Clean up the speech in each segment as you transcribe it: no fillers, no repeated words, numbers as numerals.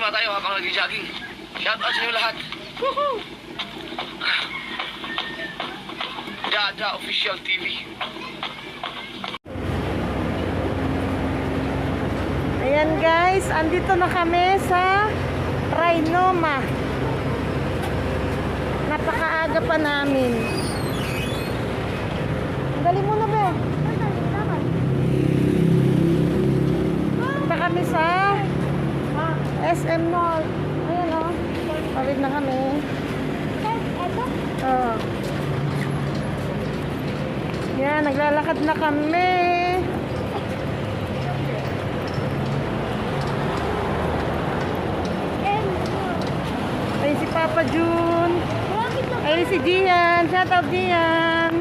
nga tayo habang nag-jogging. Shout out sa inyo lahat. Woohoo! Dada Official TV. Ayan guys, andito na kami sa Trinoma. Napakaaga pa namin. Dali mo na ba? Punta kami sa SM Mall. Ayan o. Pawid na kami. Yan, naglalakad na kami. Ay si Papa Jun. Ay si Gian. Shout out Gian.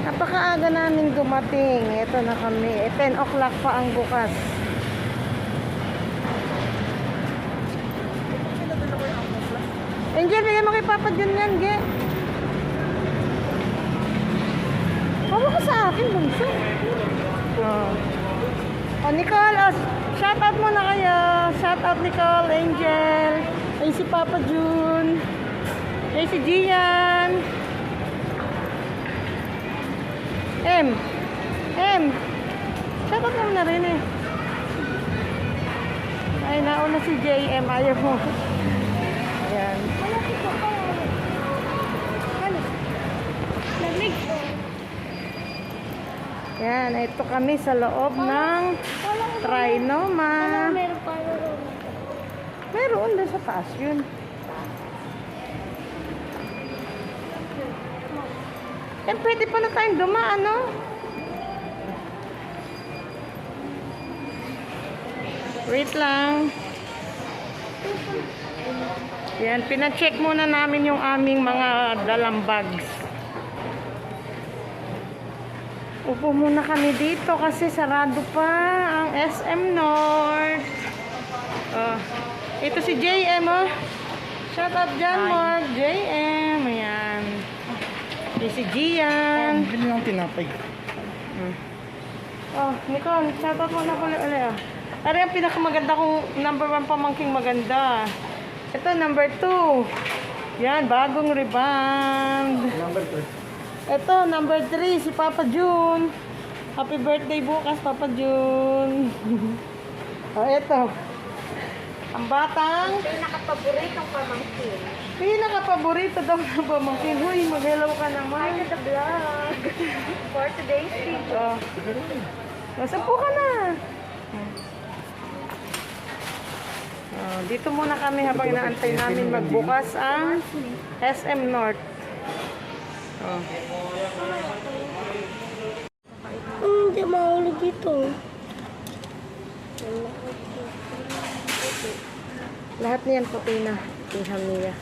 Napakaaga namin dumating. Ito na kami. 10 o'clock pa ang bukas. Angel, bigyan mo kay Papa Jun yan, Ge. Hawa ka sa akin, bunso. Oh, Nicole, shout out muna kayo. Shout out Nicole, Angel. Ay si Papa Jun. Ay si Gian. Shout out mo na rin eh. Ay, nauna si JM. Ayaw mo. Ayan. Yan, ito kami sa loob ng Trinoma. Meron doon sa taas yun. Eh, pwede pa na tayong dumaan, no? Wait lang. Yan, pina-check muna namin yung aming mga dalang bags. Upo muna kami dito kasi sarado pa ang SM North. Oh, ito si JM, oh. Shout out dyan, Mark. JM, ayan. Ito si Gian. Bili ng tinapay. Oh, Nicole, shout out muna pala ulit, oh. Ano yung pinakamaganda kong number 1 pamangking maganda? Ito, number 2. Yan, bagong rebound. Number 3. Ito, number 3, si Papa Jun. Happy birthday bukas, Papa Jun. Oh, ito. Ang batang Pinaka-paboritong pamangkin. pinaka-paborito daw ng pamangkin. Huy, mag-hello ka naman. Hi to the vlog. For today's video. Oh. Nasampu ka na. Oh, dito muna kami habang inaantay namin magbukas ang SM North. Oh. Hindi mahulog ito. Lahat niyan puti na. Tingnan niya.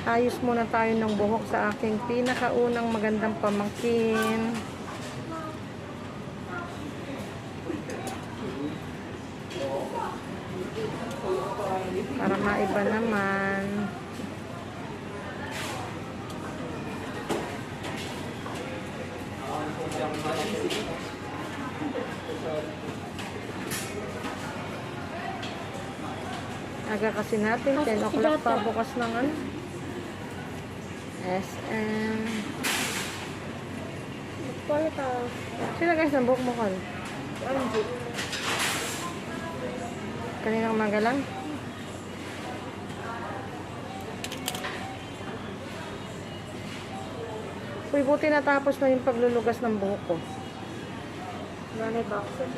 Ayos muna tayo ng buhok sa aking pinakaunang magandang pamangkin. Para maiba naman. Aga kasi natin, 10 o'clock pa bukas ng ano. SM. Sila guys, ang buhok mo kan? Kaninang umaga lang? Uy, buti natapos na yung paglulugas ng buhok ko. Nanay boxer.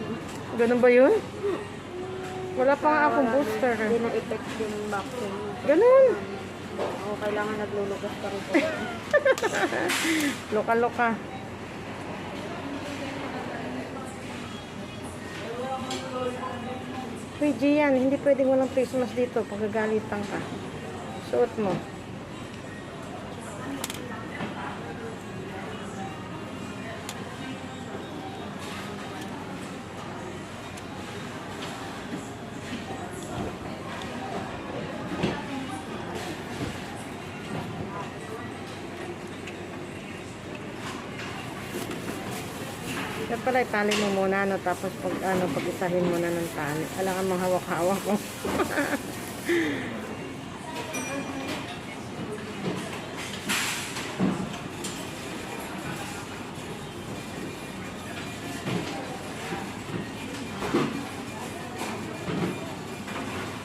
Ganun ba yun? Wala pa nga akong booster. Hindi na effect yung boxer. Ganun. Oo, kailangan naglulugas pa rin. Loka-loka. Uy, Gian, hindi pwedeng walang face mask dito. Pagkagalitan ka. Suot mo. Kaya pala, itali mo muna, no? Tapos pag isahin mo na ng tali. Alangan mang hawak-hawak ko.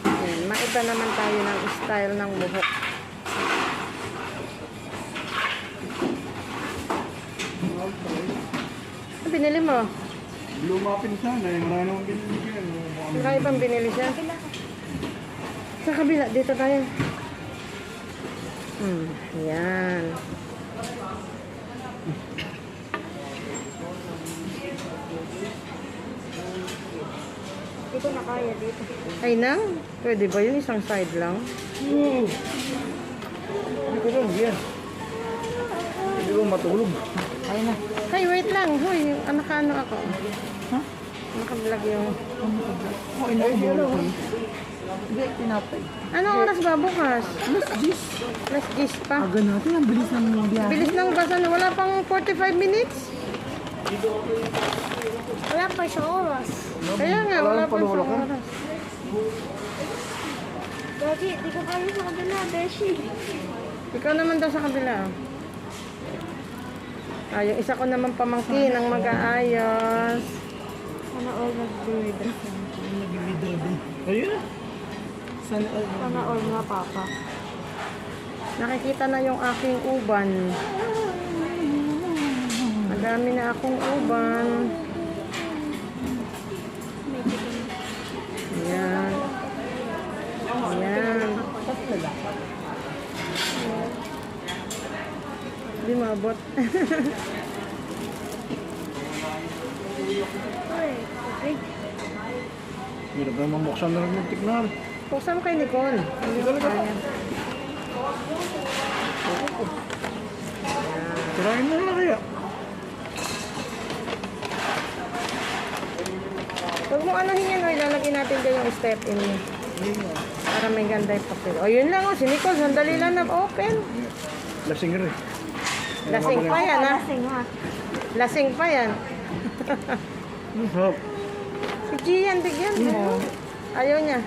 Ayan, maiba naman tayo ng style ng buhok. Ano binili mo? Lumapin sana eh. Marami naman binili ko yan. Marami pang binili siya. Sa kabila, dito tayo. Ayan. Hindi ko na kaya dito. Ay nang, pwede ba yun? Isang side lang? Hindi ko lang yan. Hindi ko matulog. Ay na. Ay, wait lang. Hoy, ano ako? Ha? Nakablog yung... Oh, inaubos ko. Hindi, tinapay. Anong oras ba bukas? Alas 10. Alas 10 pa. Aga natin, ang bilis ng biyahe. Bilis ng basa na. Wala pang 45 minutes. Wala pa siya oras. Kaya nga, wala pang isang oras. Gagi, di ko kaya sa kabila, Beshi. Ikaw naman daw sa kabila. Yung isa ko naman pamangkin ang mag-aayos. Sana all nag-bidra. Ayun na. Sana all nga, Papa. Nakikita na yung aking uban. Madami na akong uban. Ayan. Ayan. Hindi maabot. Hirap naman buksan na ng tiknar. Buksan mo kay Nicole. Hindi ko kaya. Tirahin mo na kaya. Huwag mo anuhin yan, o ilalagay natin dyan yung step in. Para may ganda yung papel. O yun lang, o si Nicole, sandali lang na open. Lasing rin. Lasing pa yan, ha? Lasing ha. Lasing pa yan. Hop. Si Gian, bigyan mo. Ayaw niya.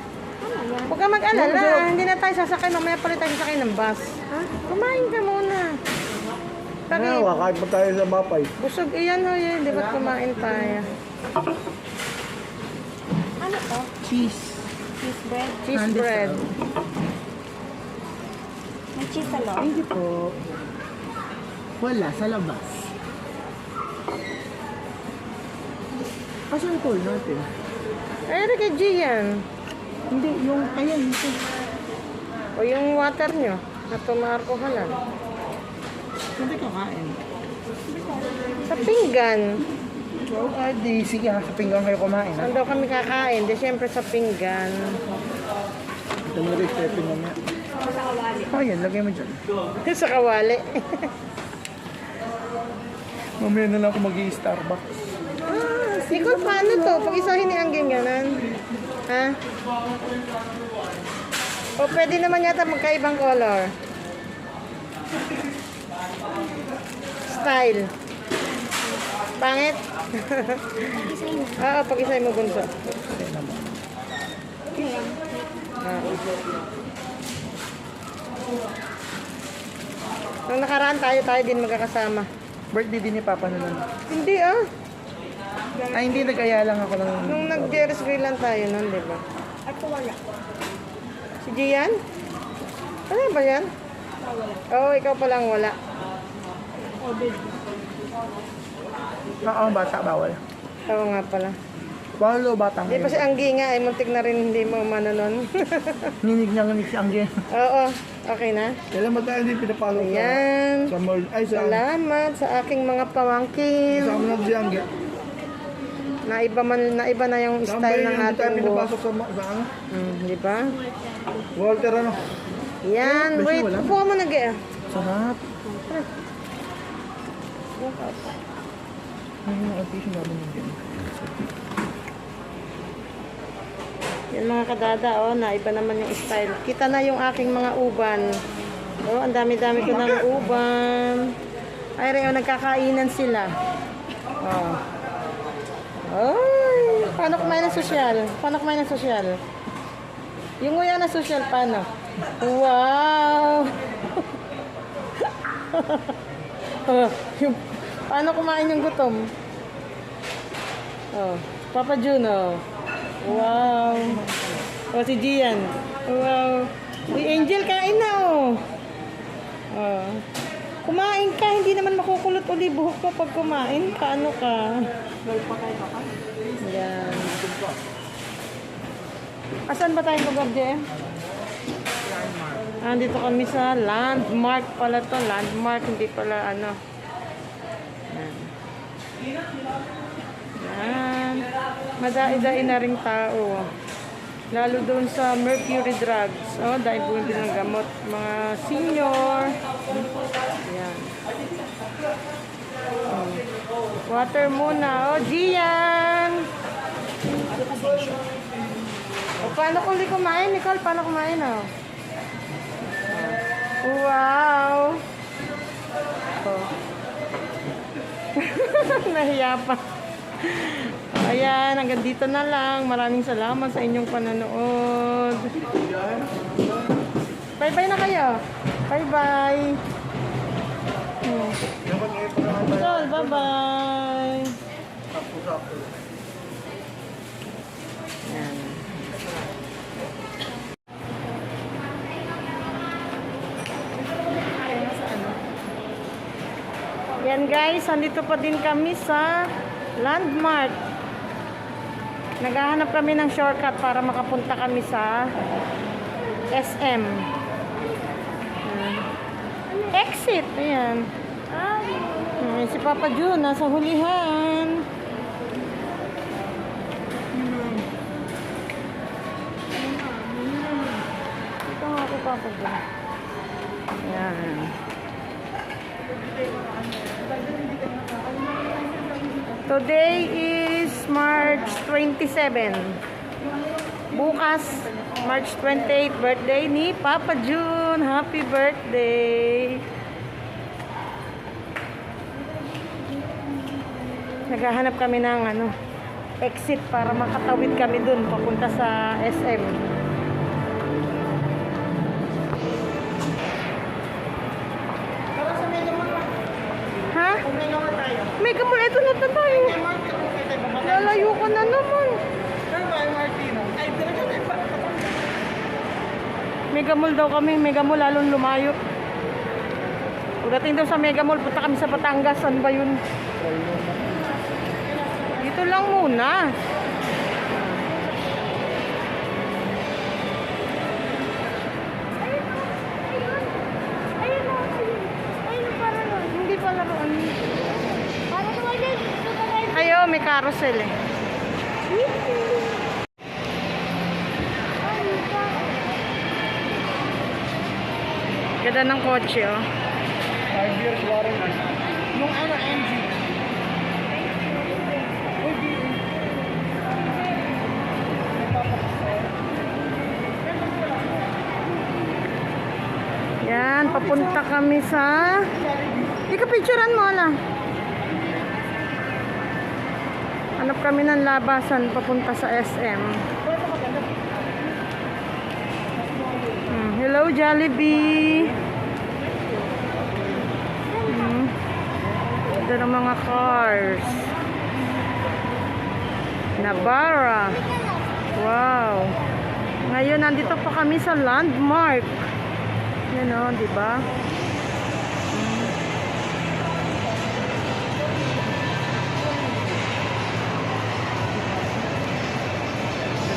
Huwag ka mag-alala, hindi na tayo sasakay. Mamaya pala tayo sasakay ng bus. Ha? Kumain ka muna. Bakit? Kahit pa tayo sa Mapay. Busog iyan, ho, yun. Di ba't kumain tayo? Ano to? Cheese. Cheese bread? Cheese bread. May cheese sa loob? Hindi po. Wala, sa labas. Asan call natin? Ay, kay Gian. Hindi, yung, ayan, ito. O yung water nyo. Na tumarkohalan. Hindi kakain. Sa pinggan. Oh, di, sige ha, sa pinggang kayo kumain ha. Saan daw kami kakain? Di syempre sa pinggan. Ito mo rin, stepin mamaya. Oh, yan, lagay mo dyan. Sa kawali. Mamaya na lang ako mag-i-Starbucks. Nicole, paano to? Pag isahin ni Angging ganon. Ha? O pwede naman yata magkaibang color. Style. Pangit? Oo, pag isay mo bunso. Nung nakaraan tayo din magkakasama. Birthday din ni Papa na lang. Hindi ah. Ay, hindi, nag-aya lang ako ng... Nung nag-Jerry's Grill lang tayo nun, di ba? Ako wala. Si Gian? Ano ba yan? Oo, ikaw palang wala. Oo, bata, bawal. Oo nga pala. Bawal o bata Di pa si Anggi nga, ay muntik na rin hindi mo umano nun. Ninig na nganig si Angge. Oo, okay na. Kailan ba tayo hindi pinapalo Ayan. sa mall? Ay, sa... Salamat sa aking mga pamangkin. Kasama na si Angge. Naiba na yung style ng Hindi tayo ating buhok. pinapasok sa ano? Di ba? Walter, ano? Yan, Beshi, wait. wala. Upo mo nag Sarap. Ay, yung audition namin yun dyan. Yan mga kadada, oh, naiba naman yung style. Kita na yung aking mga uban. Oh, ang dami-dami ko ng uban. Ay, rin, oh, nagkakainan sila. Oh. Ay, paano kumain ng sosyal? Paano kumain ng sosyal? Yung nguya na sosyal, paano? Wow! yung, paano kumain yung gutom? Oh, Papa Juno. Wow! Oh, si Gian. Wow! Uy, Angel, kain na oh! Oh. Kumain ka, hindi naman makukulot uli buhok mo pag kumain ka. Ano ka? Yan. Asan ba tayo mag dito kami sa Landmark pala to. Landmark, hindi pala ano. Yan. Yan. Madai-dai na ring tao. Lalo doon sa Mercury Drugs. Oh, dahil bumibili ng gamot. Mga senior. Yan. Oh. Water muna. Oh, Gian! O, paano kung di kumain? Nicole, paano kumain, oh? Wow! Oh. Nahiya pa. Ayan, hanggang dito na lang. Maraming salamat sa inyong panonood. Bye-bye na kayo. Bye-bye. Nicole, bye-bye. Ayan. Yan guys, andito pa din kami sa Landmark. Naghahanap kami ng shortcut para makapunta kami sa SM. Exit, ayan. Si Papa Jun, nasa hulihan. Ito nga ako, Papa Jun. Ayan. Today is March 27. Bukas, March 28, birthday ni Papa Jun. Happy birthday! Naghahanap kami ng exit para makatawid kami dun papunta sa SM. Ha? Mega Mall, ito na tayo. Lalayo ka na naman. Mega Mall daw kami. Mega Mall lalong lumayo. Pagdating daw sa Mega Mall, punta kami sa Batangas. Saan ba yun? Dito lang muna. Hindi pa laruan. Ayo, may carousel eh. Ganda ng kotse oh. 5 years warranty. Yung MG. Yan, papunta kami sa... Ika-picturean mo na. Hanap kami ng labasan papunta sa SM. Hello, Jollibee. Ito ng mga cars. Navara. Wow. Ngayon, nandito pa kami sa Landmark. Yan o, diba?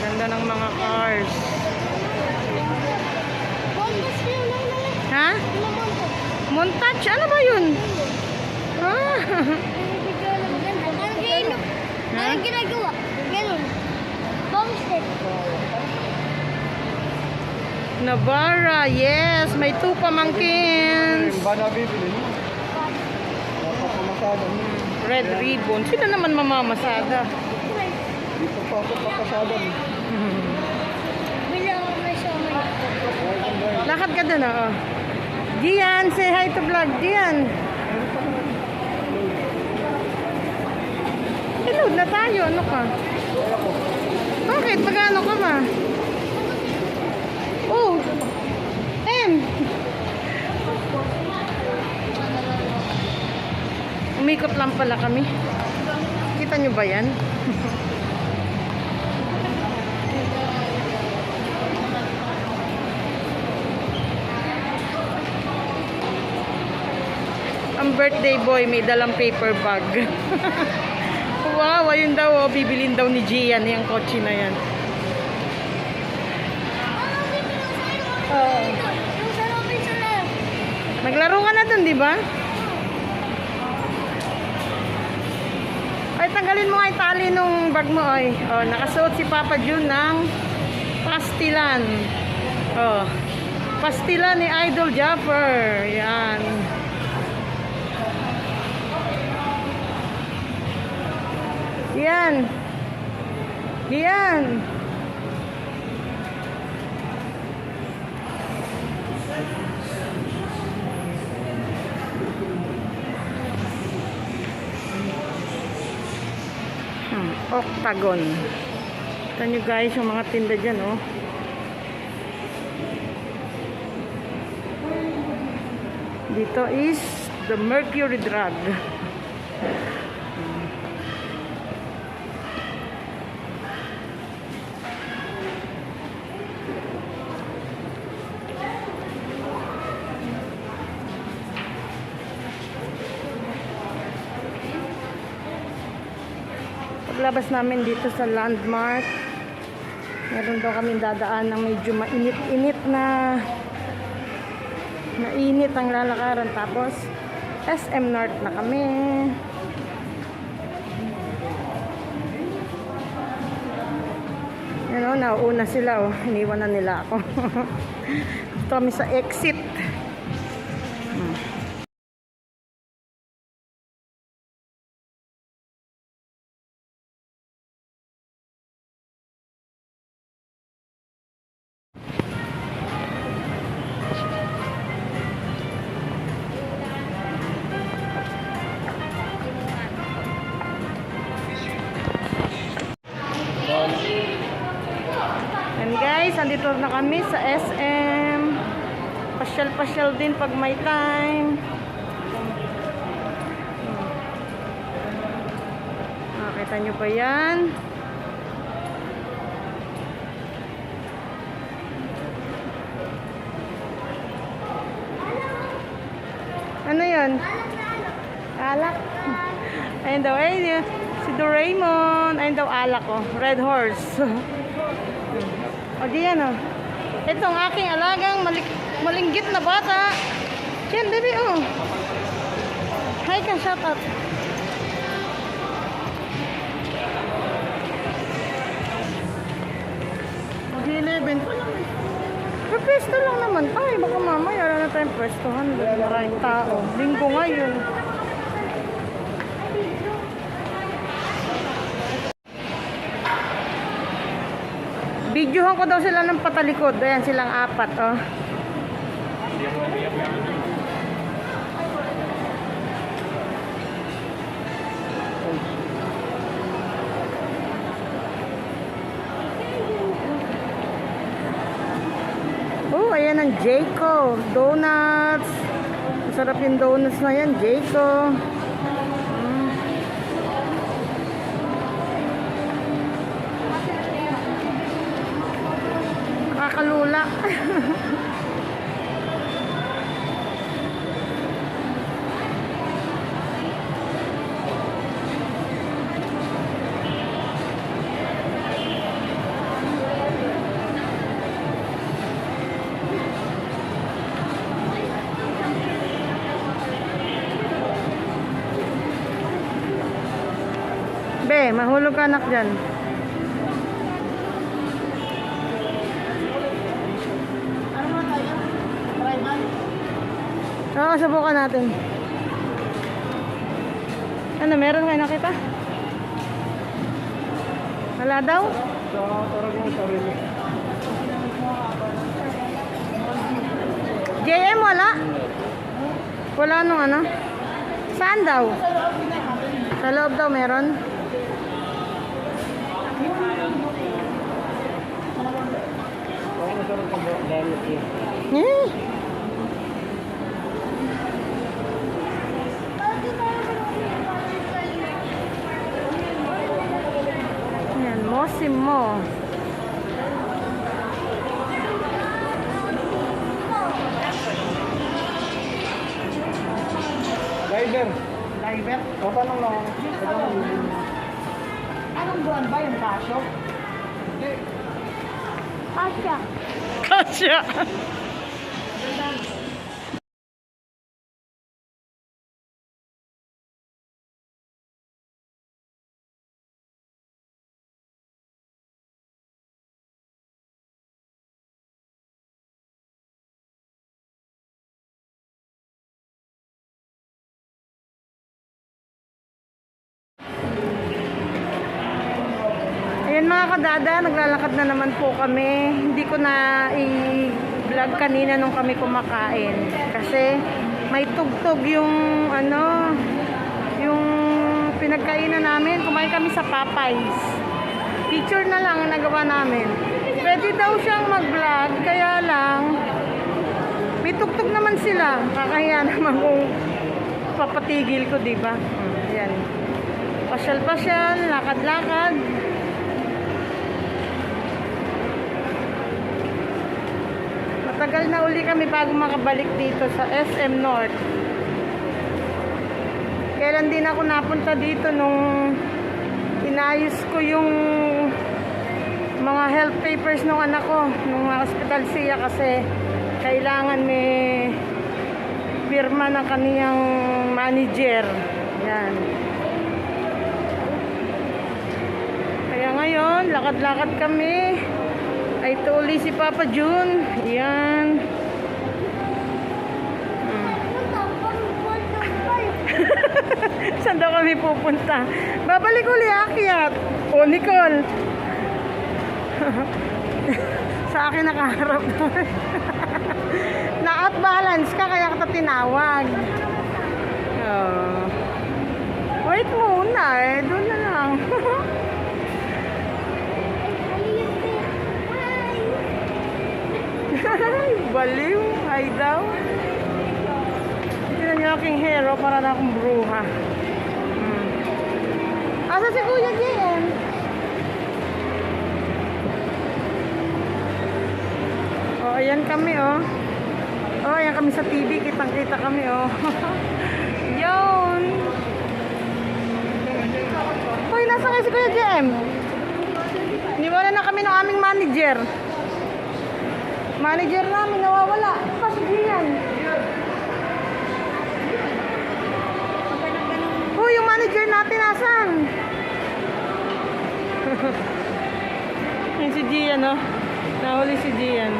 Ganda ng mga cars. Ha? Montage? Ano ba yun? Ah. Ano ginagawa? Ganun. Bombstick. Navara, yes. May 2 pamangkins. Ba na bibili mo? Papamasada mo. Red ribbon. Sino naman mamamasada? Dito pa ako papasada mo. Bila ako may somay. Lakad ka dun, oh. Gian, say hi to vlog. Gian. Hello, Load na tayo. Ano ka? Bakit? Magano ka ba? Oh! M! Umikot lang pala kami. Kita nyo ba yan? Ang birthday boy may dalang paper bag. Wow, ayun daw, oh, bibilin daw ni Gian yung kotse na yan. Oh. Yung sa lobby sa left. Naglaro ka na dun, di ba? Ay, tanggalin mo nga yung tali nung bag mo, ay. Oh, nakasuot si Papa Jun ng pastilan. Oh, pastilan ni Idol Jaffer. Yan. Yan. Yan. Octagon. Kita nyo guys yung mga tinda dyan, oh. Dito is the Mercury Drug. Paglabas namin dito sa Landmark, meron daw kami dadaan ng medyo mainit-init na mainit ang lalakaran. Tapos SM North na kami. Yan o, nauuna sila o. Iniwan na nila ako. Dito kami sa exit. And guys, andito na kami sa SM. Pasyal-pasyal din pag may time. Nakita nyo ba yan? Ano yun? Alak. Ayun daw, ayun. Si Doraemon. Ayun daw alak, oh. Red Horse. O, diyan, oh. Itong aking alagang malinggit na bata. Yan, baby, oh. Hi ka, shout out. Mag-11 pa lang. Pwesto lang naman tayo. Baka mamaya wala na tayong pwestohan. Maraming tao. Linggo ngayon. Videohan ko daw sila ng patalikod. Ayan silang apat, oh. Oh, ayan ang Jayco. Donuts. Masarap yung donuts na yan, Jayco. Nakakalula. Be, mahulog ka anak dyan. Oo, subukan natin. Ano, meron kayo nakita? Wala daw? JM wala? Wala nung ano? Saan daw? Sa loob daw meron? Baka masarap ang gamit yun. Eh? Yan, mosim mo. Driver. Driver? O, tanong lang. Anong buwan ba yung kasyo? Asya. Kasya. Ayan mga kadada, naglalakad na naman po kami. Hindi ko na i-vlog kanina nung kami kumakain. Kasi may tugtog yung yung pinagkainan namin. Kumain kami sa Popeyes. Picture na lang ang nagawa namin. Pwede daw siyang mag-vlog, kaya lang may tugtog naman sila. Kakahiya naman kung papatigil ko, diba? Ayan. Pasyal-pasyal, lakad-lakad. Matagal na uli kami bago makabalik dito sa SM North. Kailan din ako napunta dito nung inayos ko yung mga health papers ng anak ko nung hospital siya kasi kailangan may pirma ng kaniyang manager. Yan. Kaya ngayon, lakad-lakad kami. Ay tuloy si Papa June. Yan. Saan daw kami pupunta? Babalik uli akyat. O Nicole. Sa akin nakaharap. Na-out balance ka kaya kita tinawag. Oh. Wait muna eh. Doon na lang. Baliw. Ay daw. Tignan niyo aking hero para na akong bruha. Asa si Kuya JM? Oh, ayan kami oh. Oh, ayan kami sa TV. Kitang-kita kami oh. Yun. Uy, nasa kayo si Kuya JM? Iniwala na kami ng aming manager. Manager namin nawawala. Pasigihan. Uy, yung manager natin nasan? Yung si Gian, no? Nahuli si Gian.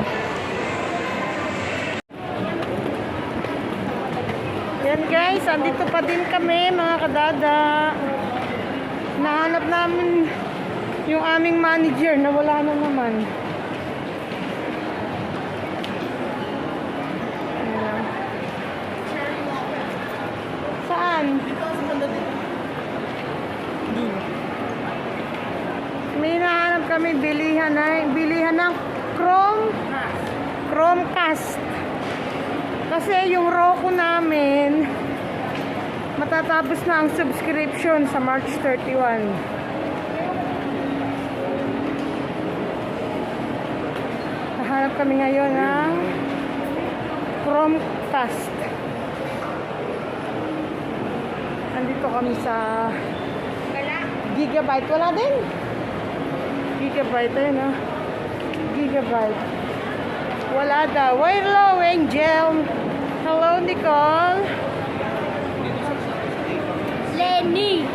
Yan guys, andito pa din kami mga kadada. Nahanap namin yung aming manager na wala na naman. Saan? May nahanap kami bilihan ng Chromecast. Kasi yung Roku namin matatapos na ang subscription sa March 31. Nahanap kami ngayon ng Chromecast. Nandito kami sa Gigabyte. Wala din. Gigabyte. Ayun o. Gigabyte. Wala daw. Hello, Angel. Hello, Nicole. Lenny.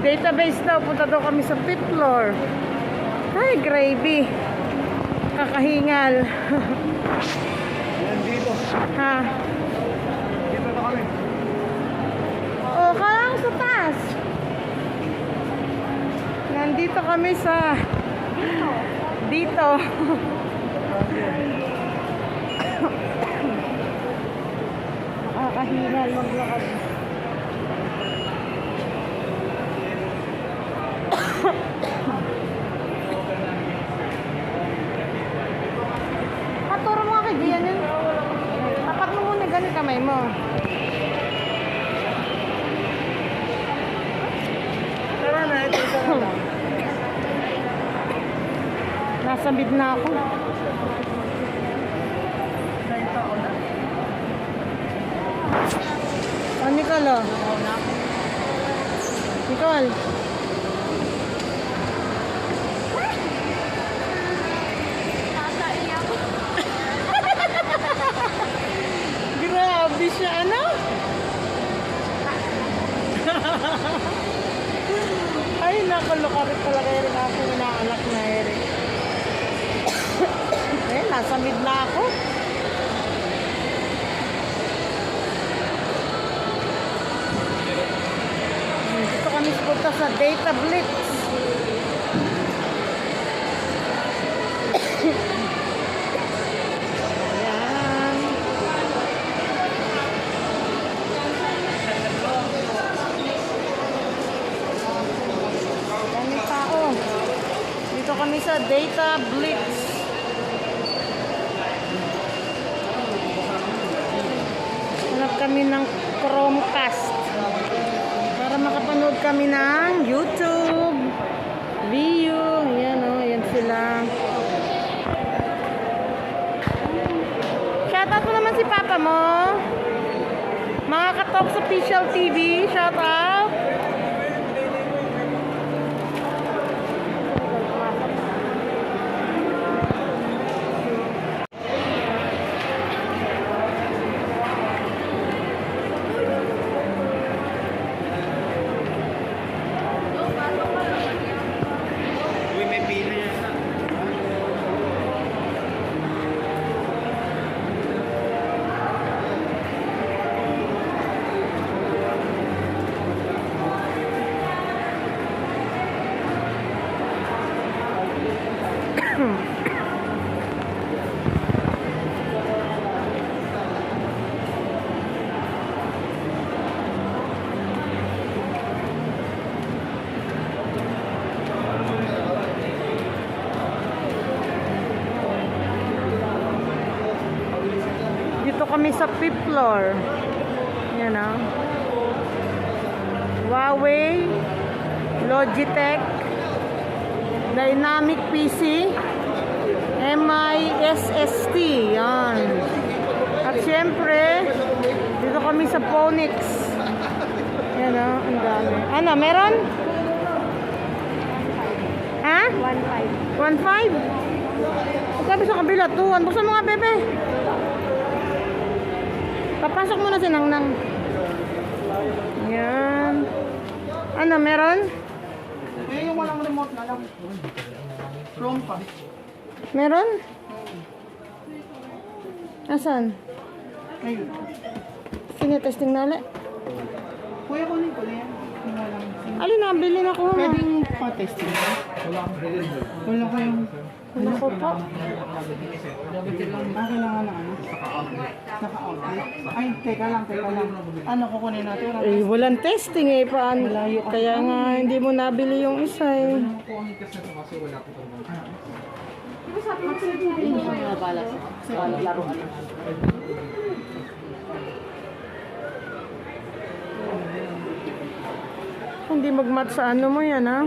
Database daw. Punta daw kami sa 5th floor. Ay, gravy. Kakahingal. Nandito. Ha? Dito na kami. Oh, kalang sa taas. Nandito kami sa dito. Nakakahingal maglakad. kamay mo. Tara na, ito na lang. Nasabid na ako. Oh, Nicole, oh. Nicole. Grabe siya, ano? Ay, nakalokarit talaga yung aking inaanak na Eric. Eh, nasa mid na ako. Dito kami punta sa Data Blitz. Ayan. Dami tao. Dito kami sa Data Blitz. Hanap kami ng Chromecast para makapanood kami ng YouTube video. Ayan o, ayan sila. Shoutout mo naman si Papa mo. Mga Katoks Official TV, shoutout. Uy, may pila yan. Dito kami sa 5th floor. Yan o. Huawei, Logitech, Dynamic PC, MISST. Yan. At syempre, dito kami sa Phoenix. Yan o, ang dami. Ano, meron? Ha? 1.5. 1.5? Sabi sa kabila, 2. Buksan mo nga, bebe. Papasok mo na si Nangnang. Yan. Ano, meron? Eh, yung walang remote na lang. Chrome pa. Meron? Asan? Ayun. Sinetesting na ulit. Kuya, kunin ko na yan. Yung walang... Alin na, bilhin ako. Pwedeng pa-testing ba? Wala kayong... Wala ko po. Kailangan na ano? Naka-out. Ay, teka lang. Ano kukunin natin? Eh, walang testing eh. Paano? Kaya nga, hindi mo nabili yung isa eh. Hindi magmat sa ano mo yan, ha?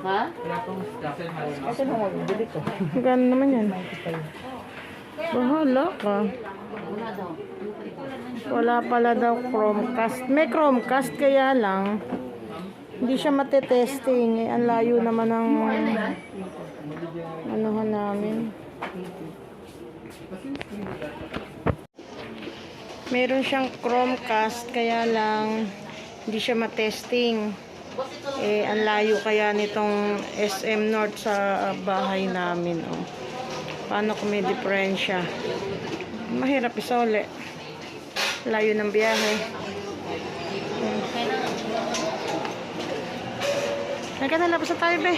Ha? Kasi nung magbili ko. Magkano naman yan? Bahala ka. Wala pala daw Chromecast. May Chromecast kaya lang. Hindi siya matetesting. Eh, ang layo naman ng anuhan namin. Meron siyang Chromecast kaya lang hindi siya matesting. Eh, ang layo kaya nitong SM North sa bahay namin. Oh. Paano kung may diferensya? Mahirap isole. Layo ng biyahe. Ay, kanila pa sa tayo, be.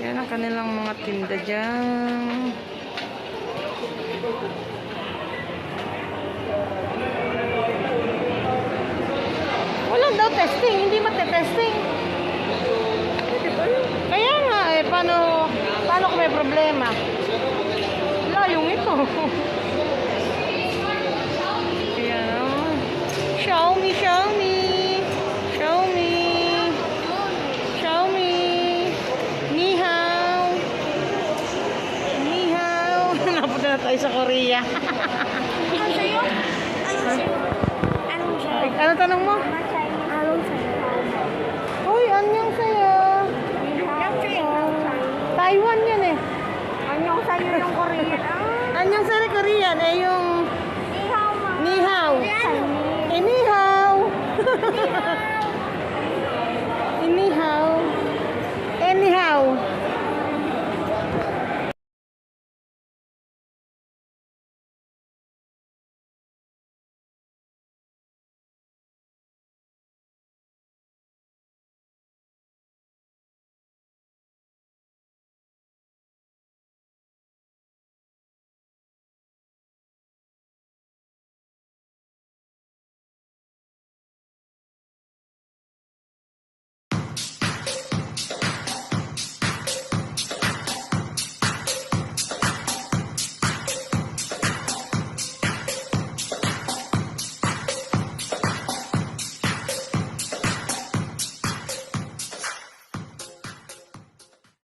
Yan ang kanilang mga tinda dyan. Walang daw testing, hindi mate-testing. Kaya nga eh, paano kung may problema? Layong ito. me, show me. Show me. Show me. Ni hao. Ni hao. Napunta na tayo sa Korea. Ano sa'yo? Ano sa'yo? Anong sa'yo? Ano tanong mo? Anong sa'yo? Uy, anyong sa'yo? Anong sa'yo? Taiwan yan eh. Anong sa'yo yung Korean?